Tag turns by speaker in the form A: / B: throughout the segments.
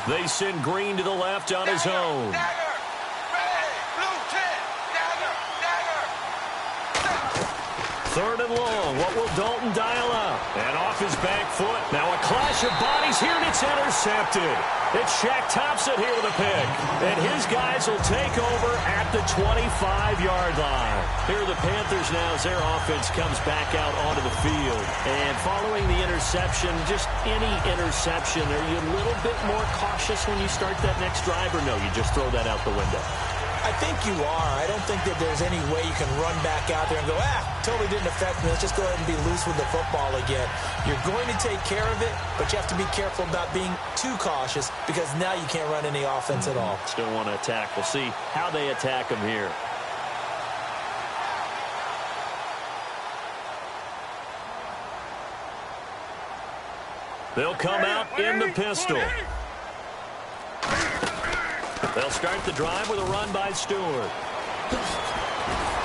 A: They send Green to the left on his own. Third and long. What will Dalton dial up? And off his back foot. Now a clash of bodies here, and it's intercepted. It's Shaq Thompson here with a pick. And his guys will take over at the 25-yard line. Here are the Panthers now as their offense comes back out onto the field. And following the interception, just any interception, are you a little bit more cautious when you start that next drive, or no, you just throw that out the window?
B: I think you are. I don't think that there's any way you can run back out there and go, totally didn't affect me. Let's just go ahead and be loose with the football again. You're going to take care of it, but you have to be careful about being too cautious because now you can't run any offense at all.
A: Still want to attack. We'll see how they attack him here. They'll come out in the pistol. They'll start the drive with a run by Stewart.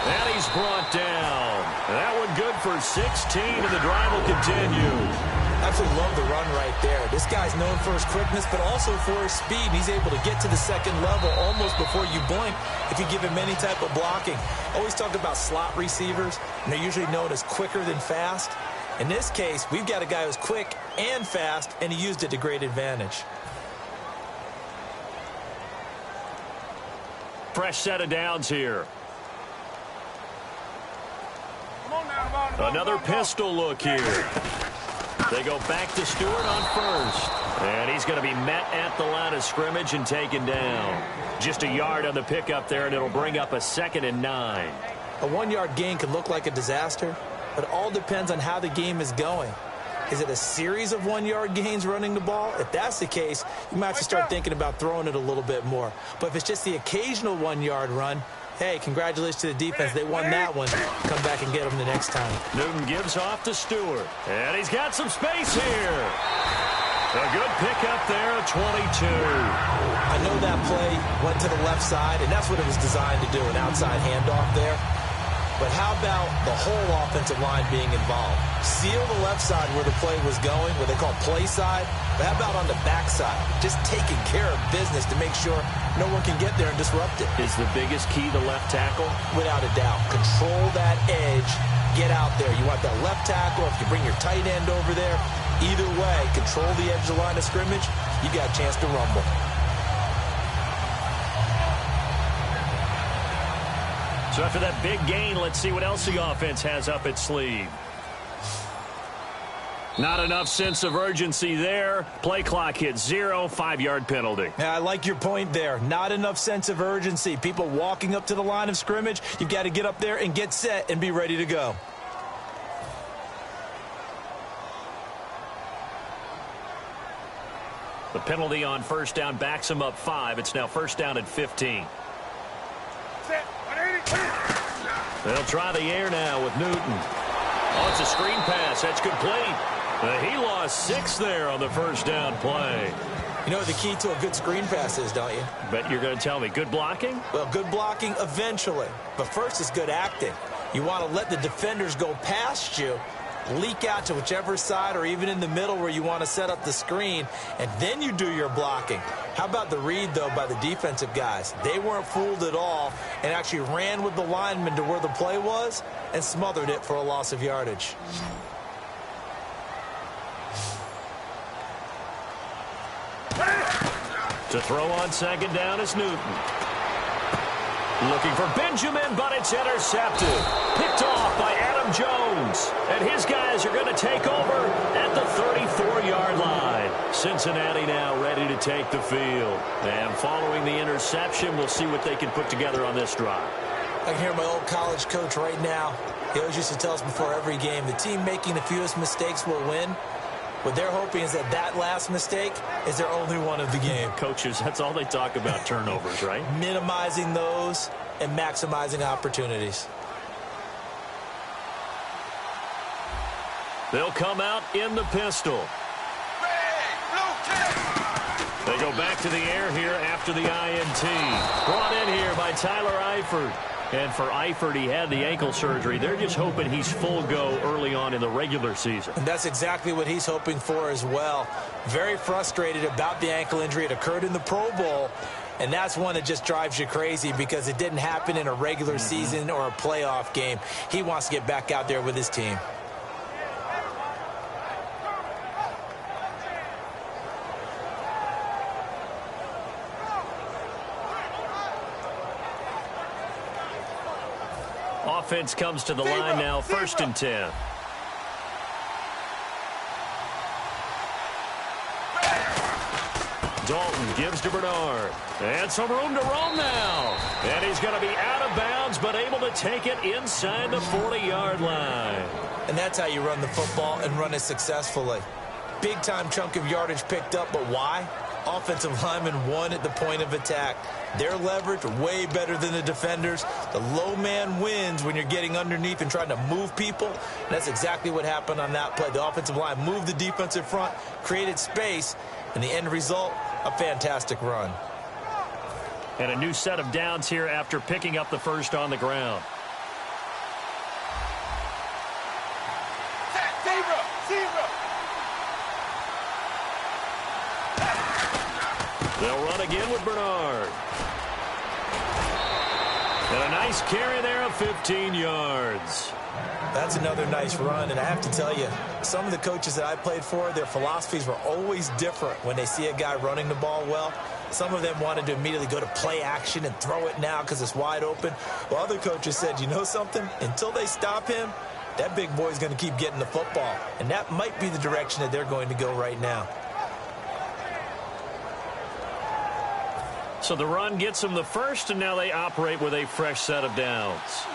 A: And he's brought down. That one good for 16, and the drive will continue.
B: Absolutely love the run right there. This guy's known for his quickness, but also for his speed. He's able to get to the second level almost before you blink if you give him any type of blocking. Always talk about slot receivers, and they're usually known as quicker than fast. In this case, we've got a guy who's quick and fast, and he used it to great advantage.
A: Fresh set of downs here. Another pistol look here. They go back to Stewart on first. And he's going to be met at the line of scrimmage and taken down. Just a yard on the pickup there, and it'll bring up a 2nd and 9.
B: A 1-yard gain can look like a disaster, but it all depends on how the game is going. Is it a series of 1-yard gains running the ball? If that's the case, you might have to start thinking about throwing it a little bit more. But if it's just the occasional 1-yard run, hey, congratulations to the defense. They won that one. Come back and get them the next time.
A: Newton gives off to Stewart. And he's got some space here. A good pickup there, a 22.
B: I know that play went to the left side, and that's what it was designed to do, an outside handoff there. But how about the whole offensive line being involved? Seal the left side where the play was going, what they call play side. But how about on the back side? Just taking care of business to make sure no one can get there and disrupt it.
A: Is the biggest key the left tackle?
B: Without a doubt. Control that edge. Get out there. You want that left tackle. If you bring your tight end over there, either way, control the edge of the line of scrimmage, you got a chance to rumble.
A: So after that big gain, let's see what else the offense has up its sleeve. Not enough sense of urgency there. Play clock hits 0, 5-yard penalty.
B: Yeah, I like your point there. Not enough sense of urgency. People walking up to the line of scrimmage, you've got to get up there and get set and be ready to go.
A: The penalty on first down backs him up 5. It's now first down at 15. They'll try the air now with Newton. Oh, it's a screen pass. That's complete. He lost 6 there on the first down play.
B: You know what the key to a good screen pass is, don't you?
A: Bet you're going to tell me. Good blocking?
B: Well, good blocking eventually. But first is good acting. You want to let the defenders go past you, leak out to whichever side or even in the middle where you want to set up the screen, and then you do your blocking. How about the read, though, by the defensive guys? They weren't fooled at all and actually ran with the lineman to where the play was and smothered it for a loss of yardage.
A: To throw on second down is Newton. Looking for Benjamin, but it's intercepted. Picked off by Adam Jones. And his guys are going to take over at the 34-yard line. Cincinnati now ready to take the field. And following the interception, we'll see what they can put together on this drive.
B: I can hear my old college coach right now. He always used to tell us before every game, the team making the fewest mistakes will win. What they're hoping is that last mistake is their only one of the game.
A: Coaches, that's all they talk about, turnovers, right?
B: Minimizing those and maximizing opportunities.
A: They'll come out in the pistol. They go back to the air here after the INT. Brought in here by Tyler Eifert. And for Eifert, he had the ankle surgery. They're just hoping he's full go early on in the regular season.
B: And that's exactly what he's hoping for as well. Very frustrated about the ankle injury. It occurred in the Pro Bowl, and that's one that just drives you crazy because it didn't happen in a regular season or a playoff game. He wants to get back out there with his team.
A: Offense comes to the line now, 1st and 10. Dalton gives to Bernard. And some room to roam now. And he's going to be out of bounds, but able to take it inside the 40-yard line.
B: And that's how you run the football and run it successfully. Big-time chunk of yardage picked up, but why? Offensive lineman won at the point of attack. Their leverage way better than the defenders. The low man wins when you're getting underneath and trying to move people. And that's exactly what happened on that play. The offensive line moved the defensive front, created space, and the end result, a fantastic run.
A: And a new set of downs here after picking up the first on the ground. They'll run again with Bernard. And a nice carry there of 15 yards.
B: That's another nice run, and I have to tell you, some of the coaches that I played for, their philosophies were always different when they see a guy running the ball well. Some of them wanted to immediately go to play action and throw it now because it's wide open. Well, other coaches said, you know something? Until they stop him, that big boy's going to keep getting the football. And that might be the direction that they're going to go right now.
A: So the run gets them the first, and now they operate with a fresh set of downs.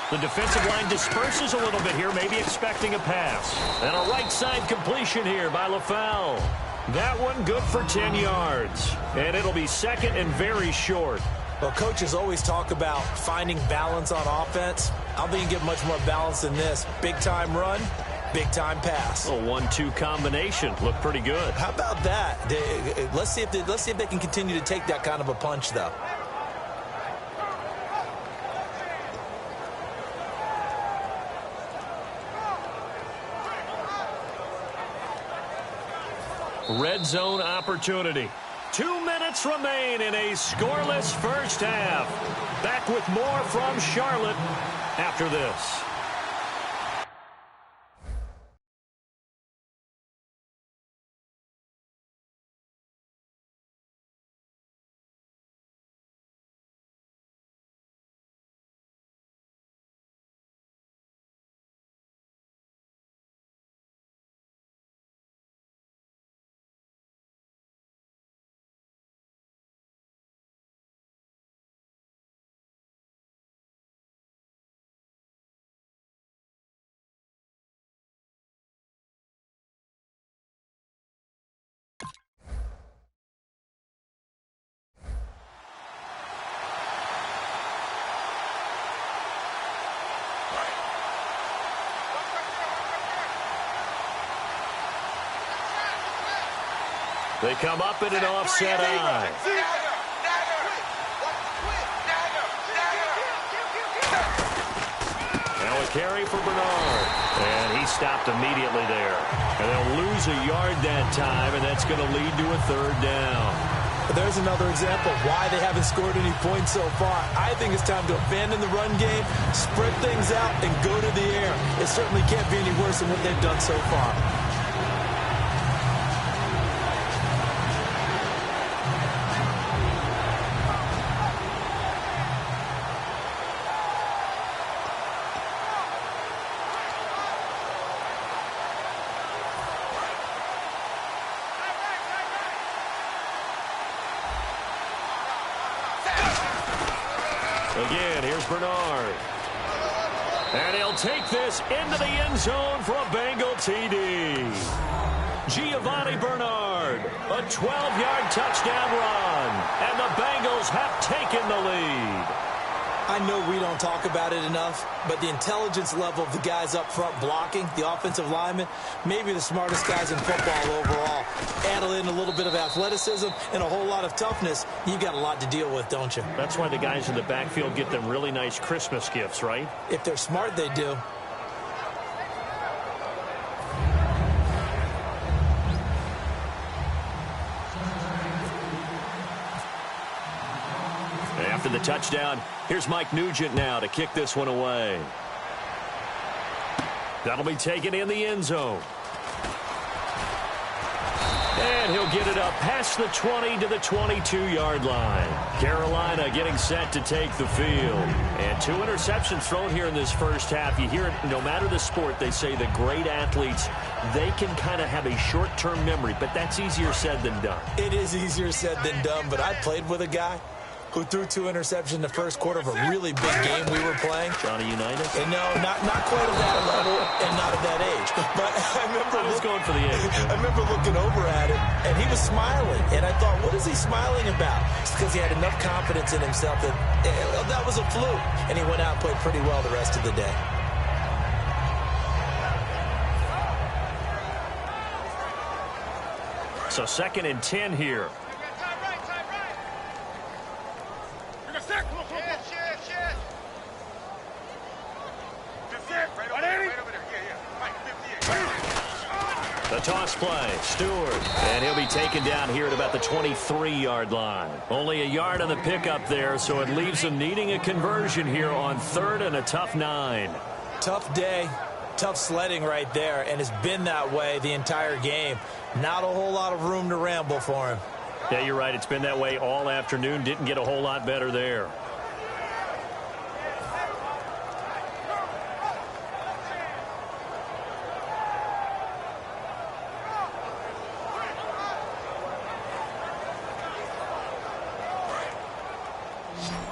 A: The defensive line disperses a little bit here, maybe expecting a pass. And a right side completion here by LaFell. That one good for 10 yards. And it'll be second and very short.
B: Well, coaches always talk about finding balance on offense. I don't think you get much more balance than this. Big-time run, big-time pass.
A: A 1-2 combination. Looked pretty good.
B: How about that? Let's see if they can continue to take that kind of a punch, though.
A: Red zone opportunity. 2 minutes remain in a scoreless first half. Back with more from Charlotte after this. They come up in an offset eye. Now a carry for Bernard. And he stopped immediately there. And they'll lose a yard that time, and that's going to lead to a third down.
B: There's another example of why they haven't scored any points so far. I think it's time to abandon the run game, spread things out, and go to the air. It certainly can't be any worse than what they've done so far.
A: Again, here's Bernard. And he'll take this into the end zone for a Bengal TD. Giovanni Bernard, a 12-yard touchdown run. And the Bengals have taken the lead.
B: I know we don't talk about it enough, but the intelligence level of the guys up front blocking, the offensive linemen, maybe the smartest guys in football overall. Add in a little bit of athleticism and a whole lot of toughness, you've got a lot to deal with, don't you?
A: That's why the guys in the backfield get them really nice Christmas gifts, right?
B: If they're smart, they do.
A: After the touchdown, here's Mike Nugent now to kick this one away. That'll be taken in the end zone. And he'll get it up past the 20 to the 22-yard line. Carolina getting set to take the field. And 2 interceptions thrown here in this first half. You hear it, no matter the sport, they say the great athletes, they can kind of have a short-term memory, but that's easier said than done.
B: It is easier said than done, but I played with a guy who threw 2 interceptions in the first quarter of a really big game we were playing.
A: Johnny Unitas?
B: And no, not quite at that level and not at that age. But I remember
A: going for the age.
B: I remember looking over at him, and he was smiling. And I thought, what is he smiling about? It's because he had enough confidence in himself that that was a fluke. And he went out and played pretty well the rest of the day.
A: So 2nd and 10 here. The toss play, Stewart, and he'll be taken down here at about the 23-yard line. Only a yard on the pickup there, so it leaves them needing a conversion here on 3rd and a tough 9.
B: Tough day, tough sledding right there, and it's been that way the entire game. Not a whole lot of room to ramble for him.
A: Yeah, you're right. It's been that way all afternoon. Didn't get a whole lot better there.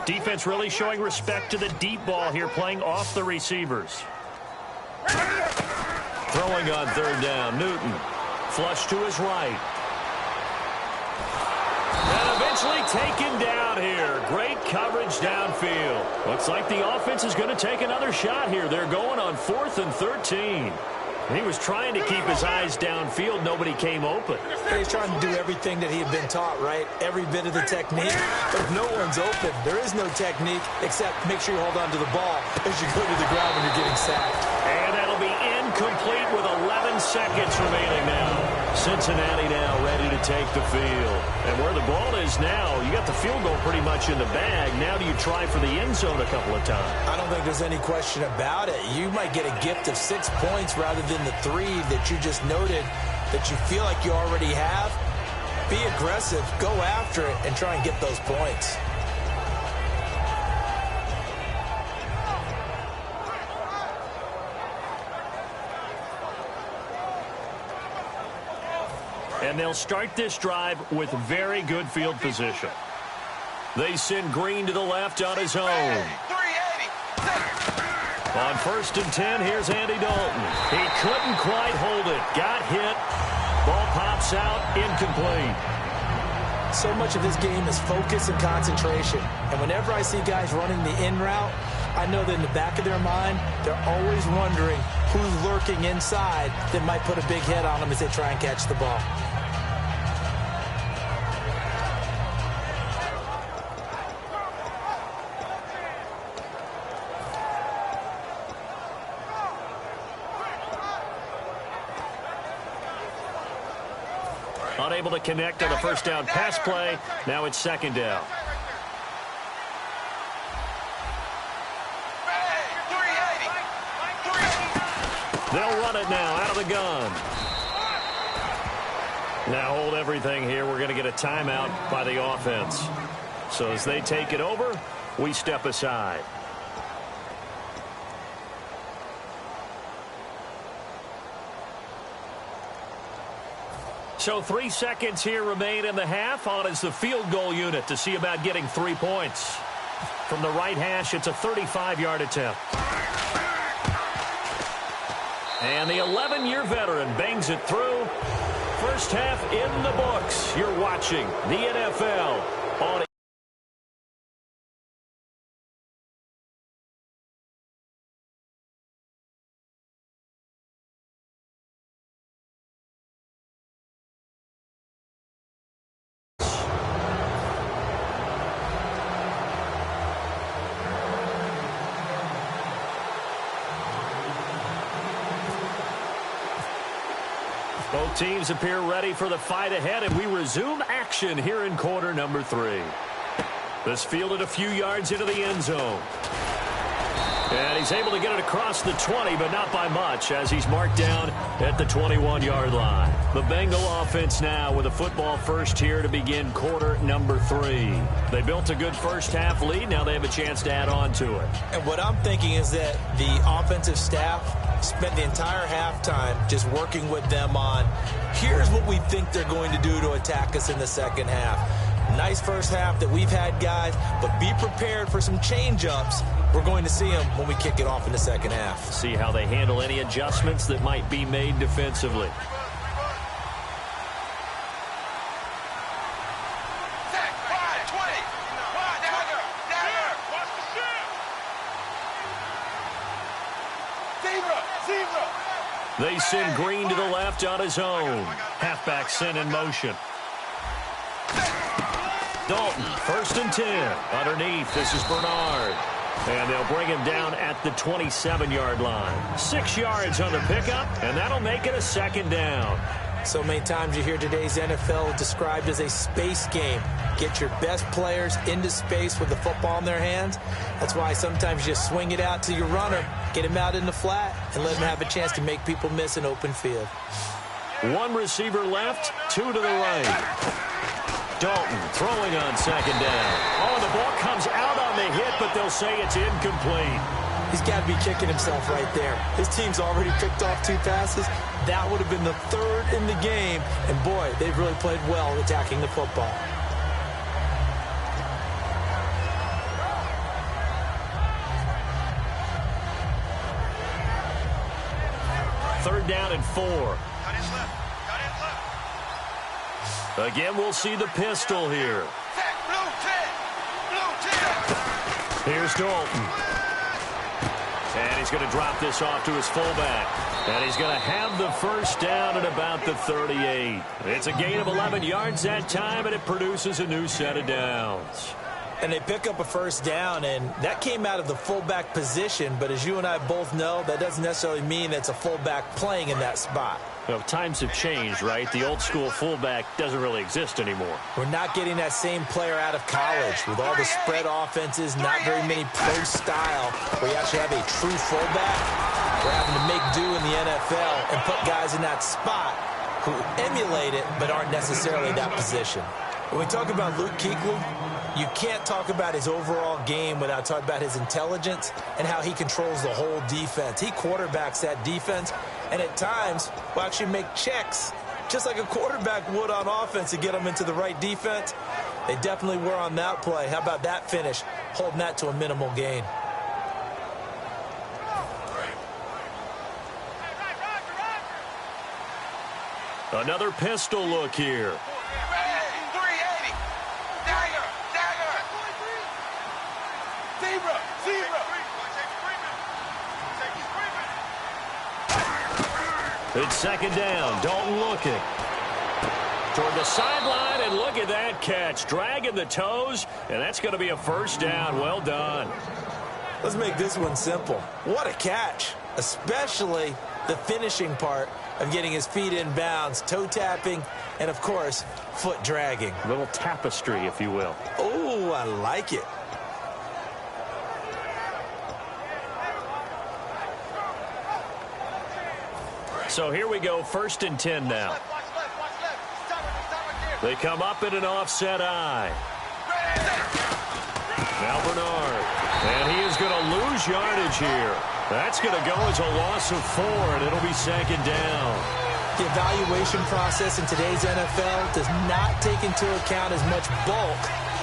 A: Defense really showing respect to the deep ball here, playing off the receivers. Throwing on 3rd down, Newton. Flush to his right. And eventually taken down here. Great coverage downfield. Looks like the offense is going to take another shot here. They're going on 4th and 13. He was trying to keep his eyes downfield. Nobody came open.
B: He's trying to do everything that he had been taught, right? Every bit of the technique. But if no one's open, there is no technique except make sure you hold on to the ball as you go to the ground when you're getting sacked.
A: And that'll be incomplete with 11 seconds remaining now. Cincinnati now ready to take the field. And where the ball is now, you got the field goal pretty much in the bag. Now do you try for the end zone a couple of times?
B: I don't think there's any question about it. You might get a gift of 6 points rather than the 3 that you just noted that you feel like you already have. Be aggressive, go after it, and try and get those points.
A: And they'll start this drive with very good field position. They send Green to the left on his own. On 1st and 10, here's Andy Dalton. He couldn't quite hold it. Got hit. Ball pops out, incomplete.
B: So much of this game is focus and concentration. And whenever I see guys running the in route, I know that in the back of their mind, they're always wondering who's lurking inside that might put a big hit on them as they try and catch the ball.
A: Unable to connect on the 1st down pass play. Now it's 2nd down. They'll run it now out of the gun. Now hold everything here. We're going to get a timeout by the offense. So as they take it over, we step aside. So 3 seconds here remain in the half. On is the field goal unit to see about getting 3 points. From the right hash, it's a 35-yard attempt. And the 11-year veteran bangs it through. First half in the books. You're watching the NFL on Both teams appear ready for the fight ahead, and we resume action here in quarter number 3. This fielded a few yards into the end zone. And he's able to get it across the 20, but not by much, as he's marked down at the 21-yard line. The Bengal offense now with a football first here to begin quarter number 3. They built a good first-half lead. Now they have a chance to add on to it.
B: And what I'm thinking is that the offensive staff spent the entire halftime just working with them on, here's what we think they're going to do to attack us in the second half. Nice first half that we've had, guys, but be prepared for some change-ups. We're going to see them when we kick it off in the second half.
A: See how they handle any adjustments that might be made defensively. They send Green to the left on his own. Halfback sent in motion. Dalton, 1st and 10. Underneath, this is Bernard. And they'll bring him down at the 27-yard line. 6 yards on the pickup, and that'll make it a second down.
B: So many times you hear today's NFL described as a space game. Get your best players into space with the football in their hands. That's why sometimes you just swing it out to your runner, get him out in the flat, and let him have a chance to make people miss an open field.
A: 1 receiver left, 2 to the right. Dalton throwing on second down. Oh, the ball comes out on the hit, but they'll say it's incomplete.
B: He's got to be kicking himself right there. His team's already picked off 2 passes. That would have been the 3rd in the game. And, boy, they've really played well attacking the football.
A: Third down and 4. Again, we'll see the pistol here. Here's Dalton. And he's going to drop this off to his fullback. And he's going to have the first down at about the 38. It's a gain of 11 yards that time, and it produces a new set of downs.
B: And they pick up a first down, and that came out of the fullback position. But as you and I both know, that doesn't necessarily mean it's a fullback playing in that spot.
A: Well, times have changed, right? The old-school fullback doesn't really exist anymore.
B: We're not getting that same player out of college. With all the spread offenses, not very many pro style, where you actually have a true fullback. We're having to make do in the NFL and put guys in that spot who emulate it but aren't necessarily that position. When we talk about Luke Kuechly, you can't talk about his overall game without talking about his intelligence and how he controls the whole defense. He quarterbacks that defense, and at times will actually make checks, just like a quarterback would on offense to get them into the right defense. They definitely were on that play. How about that finish, holding that to a minimal gain?
A: Another pistol look here. It's second down. Dalton looking toward the sideline, and look at that catch. Dragging the toes, and that's going to be a first down. Well done.
B: Let's make this one simple. What a catch, especially the finishing part of getting his feet in bounds, toe tapping, and, of course, foot dragging.
A: A little tapestry, if you will.
B: Oh, I like it.
A: So here we go, 1st and 10 now. They come up in an offset eye. Now Bernard. And he is going to lose yardage here. That's going to go as a loss of 4, and it'll be second down.
B: The evaluation process in today's NFL does not take into account as much bulk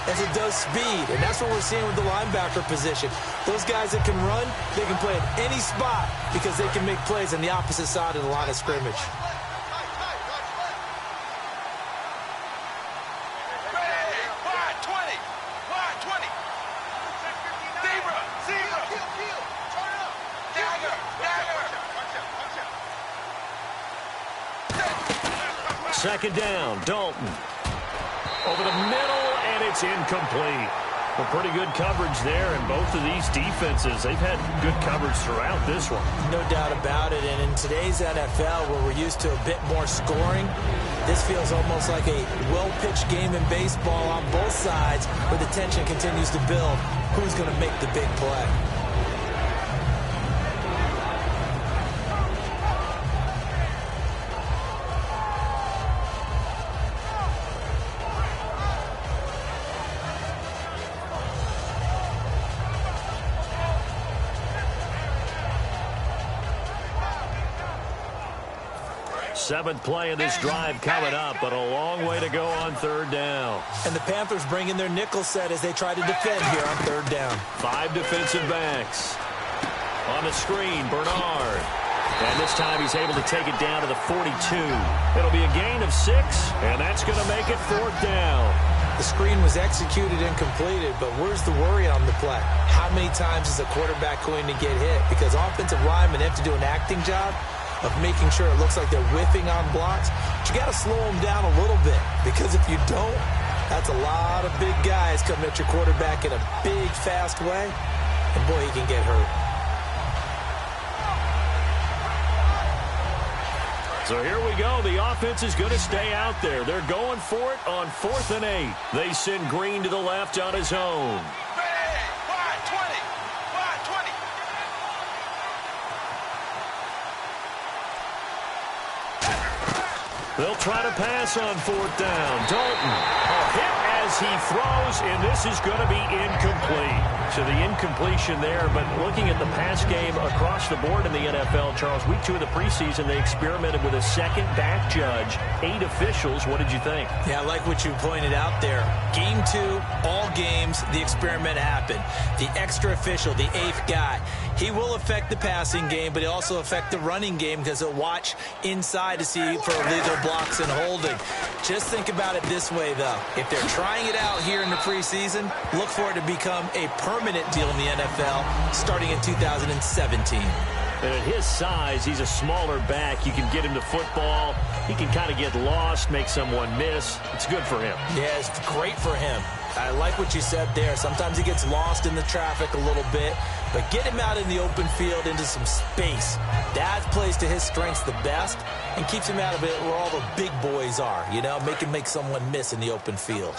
B: as it does speed, and that's what we're seeing with the linebacker position. Those guys that can run, they can play at any spot because they can make plays on the opposite side of the line of scrimmage.
A: Second down, Dalton. Over the middle, and it's incomplete. Well, pretty good coverage there, and both of these defenses, they've had good coverage throughout this one.
B: No doubt about it, and in today's NFL, where we're used to a bit more scoring, this feels almost like a well-pitched game in baseball on both sides, where the tension continues to build. Who's going to make the big play?
A: Seventh play of this drive coming up, but a long way to go on third down.
B: And the Panthers bring in their nickel set as they try to defend here on third down.
A: 5 defensive backs. On the screen, Bernard. And this time he's able to take it down to the 42. It'll be a gain of 6, and that's going to make it fourth down.
B: The screen was executed and completed, but where's the worry on the play? How many times is a quarterback going to get hit? Because offensive linemen have to do an acting job of making sure it looks like they're whiffing on blocks. But you got to slow them down a little bit, because if you don't, that's a lot of big guys coming at your quarterback in a big, fast way. And boy, he can get hurt.
A: So here we go. The offense is going to stay out there. They're going for it on 4th and 8. They send Green to the left on his own. They'll try to pass on 4th down. Dalton, a hit as he throws, and this is going to be incomplete. So the incompletion there, but looking at the pass game across the board in the NFL, Charles, week 2 of the preseason, they experimented with a second back judge, 8 officials. What did you think?
B: Yeah, I like what you pointed out there. Game 2, all games, the experiment happened. The extra official, the 8th guy, he will affect the passing game, but he'll also affect the running game because he'll watch inside to see for illegal blocks and holding. Just think about it this way, though. If they're trying it out here in the preseason, look for it to become a permanent deal in the NFL starting in 2017.
A: And at his size, he's a smaller back. You can get him to football. He can kind of get lost, make someone miss. It's good for him.
B: Yeah, it's great for him. I like what you said there. Sometimes he gets lost in the traffic a little bit, but get him out in the open field into some space. That plays to his strengths the best and keeps him out of it where all the big boys are, you know, make someone miss in the open field.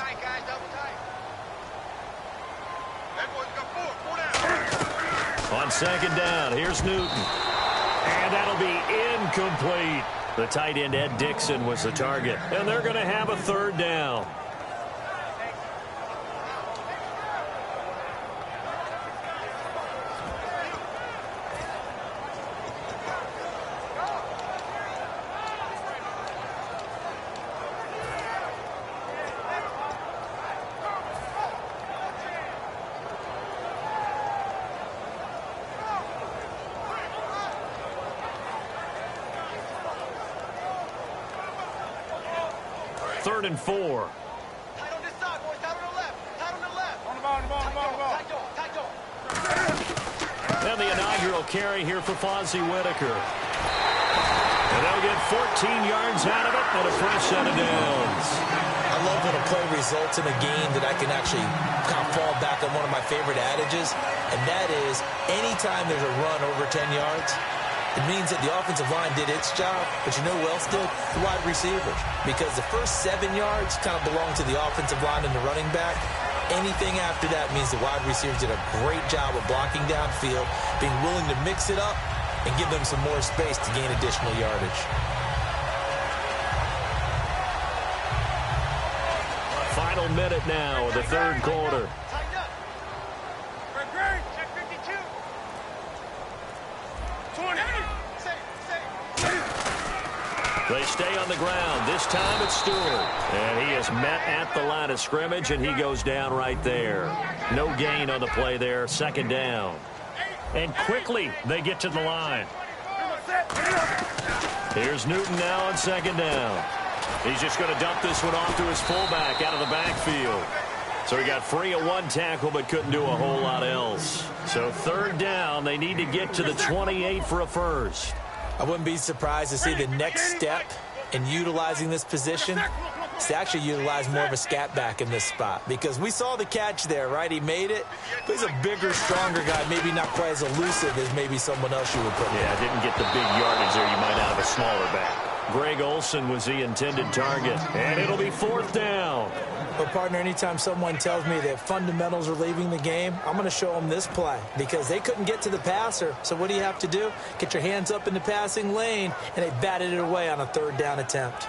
A: On 2nd down, here's Newton. And that'll be incomplete. The tight end, Ed Dixon, was the target. And they're going to have a 3rd down. Third and 4.
C: Tight on this side, boys. Tight on the left. Tight on the left. On the ball. Tight door.
A: And the inaugural carry here for Fonzie Whitaker. And they'll get 14 yards out of it and a fresh set of downs.
B: I love when a play results in a game that I can actually kind of fall back on one of my favorite adages, and that is anytime there's a run over 10 yards, it means that the offensive line did its job, but you know who else did? The wide receivers. Because the first 7 yards kind of belong to the offensive line and the running back. Anything after that means the wide receivers did a great job of blocking downfield, being willing to mix it up, and give them some more space to gain additional yardage.
A: Final minute now of the 3rd quarter.
C: Check 52. 20.
A: They stay on the ground. This time it's Stewart. And he is met at the line of scrimmage, and he goes down right there. No gain on the play there. 2nd down. And quickly they get to the line. Here's Newton now on 2nd down. He's just going to dump this one off to his fullback out of the backfield. So he got free of 1 tackle but couldn't do a whole lot else. So 3rd down, they need to get to the 28 for a first.
B: I wouldn't be surprised to see the next step in utilizing this position He's actually utilized more of a scat back in this spot because we saw the catch there, right? He made it, but he's a bigger, stronger guy, maybe not quite as elusive as maybe someone else you would put.
A: Yeah, didn't get the big yardage there you might out of a smaller back. Greg Olsen was the intended target, and it'll be 4th down.
B: But, partner, anytime someone tells me that fundamentals are leaving the game, I'm going to show them this play because they couldn't get to the passer. So what do you have to do? Get your hands up in the passing lane, and they batted it away on a 3rd down attempt.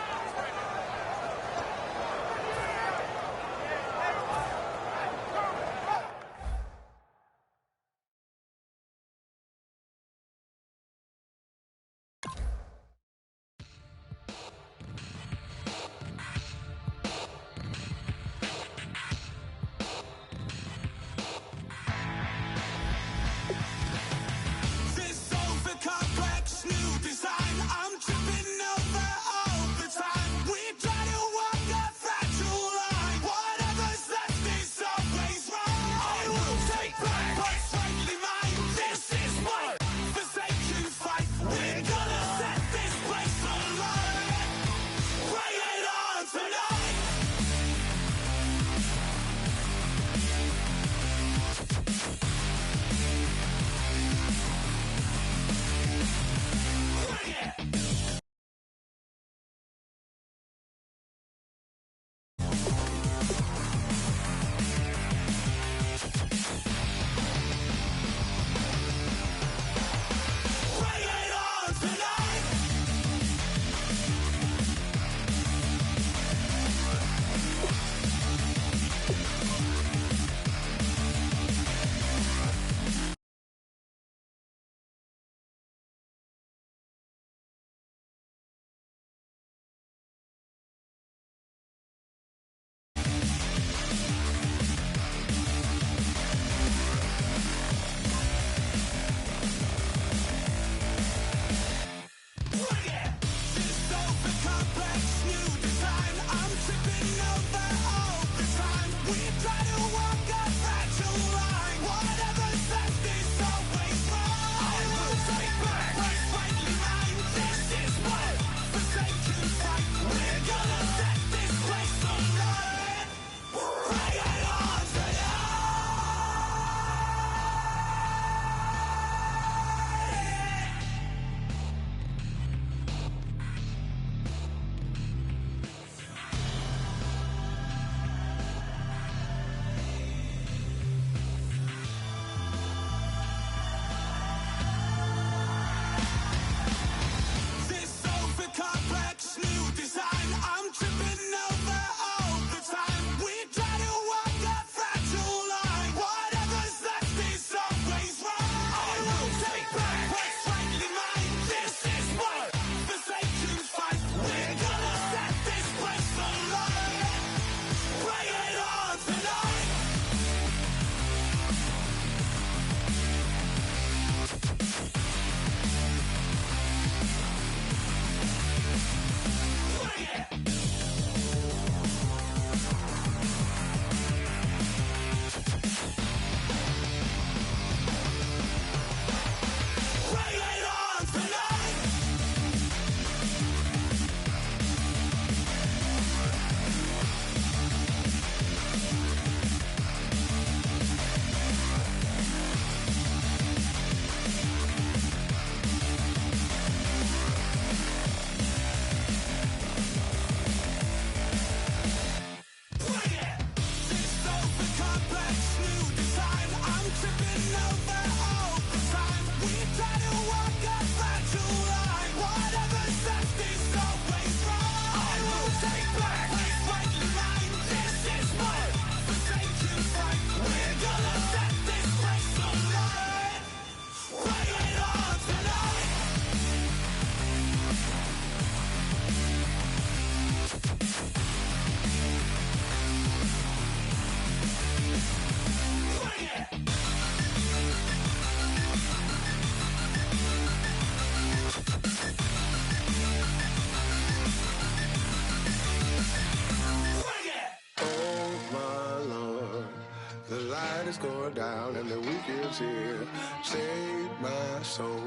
D: is going down and the weekend's here. Save my soul.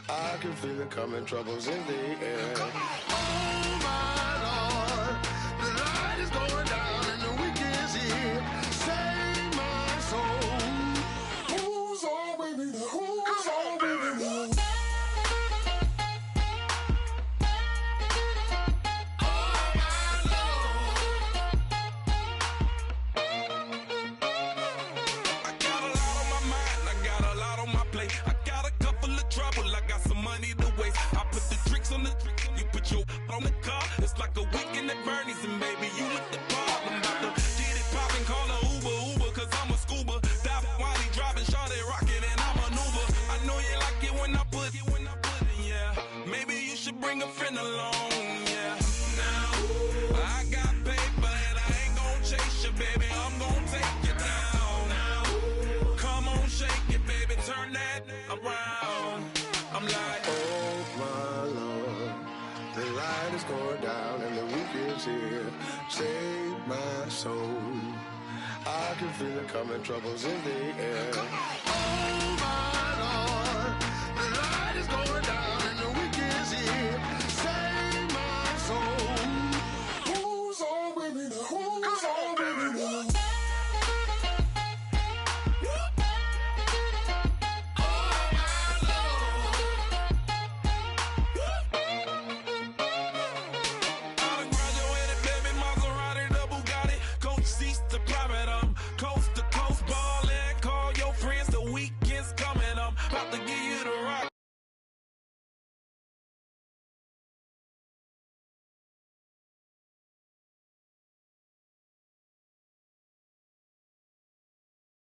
D: I can feel it coming, troubles in the air. Oh my Lord,
E: bring a friend along, yeah. Now, I got paper and I ain't gon' chase you, baby. I'm gon' take you down. Now, come on, shake it, baby. Turn that around. I'm like,
D: Oh, my Lord, the light is going down and the week is here. Save my soul. I can feel it coming, troubles in the air. Oh, my Lord, the light is going down and the week is here. Save my soul. Who's on with me now? Who's on with me now?
E: private, coast to coast ballin'. Call your friends, the weekend's coming. I'm about to get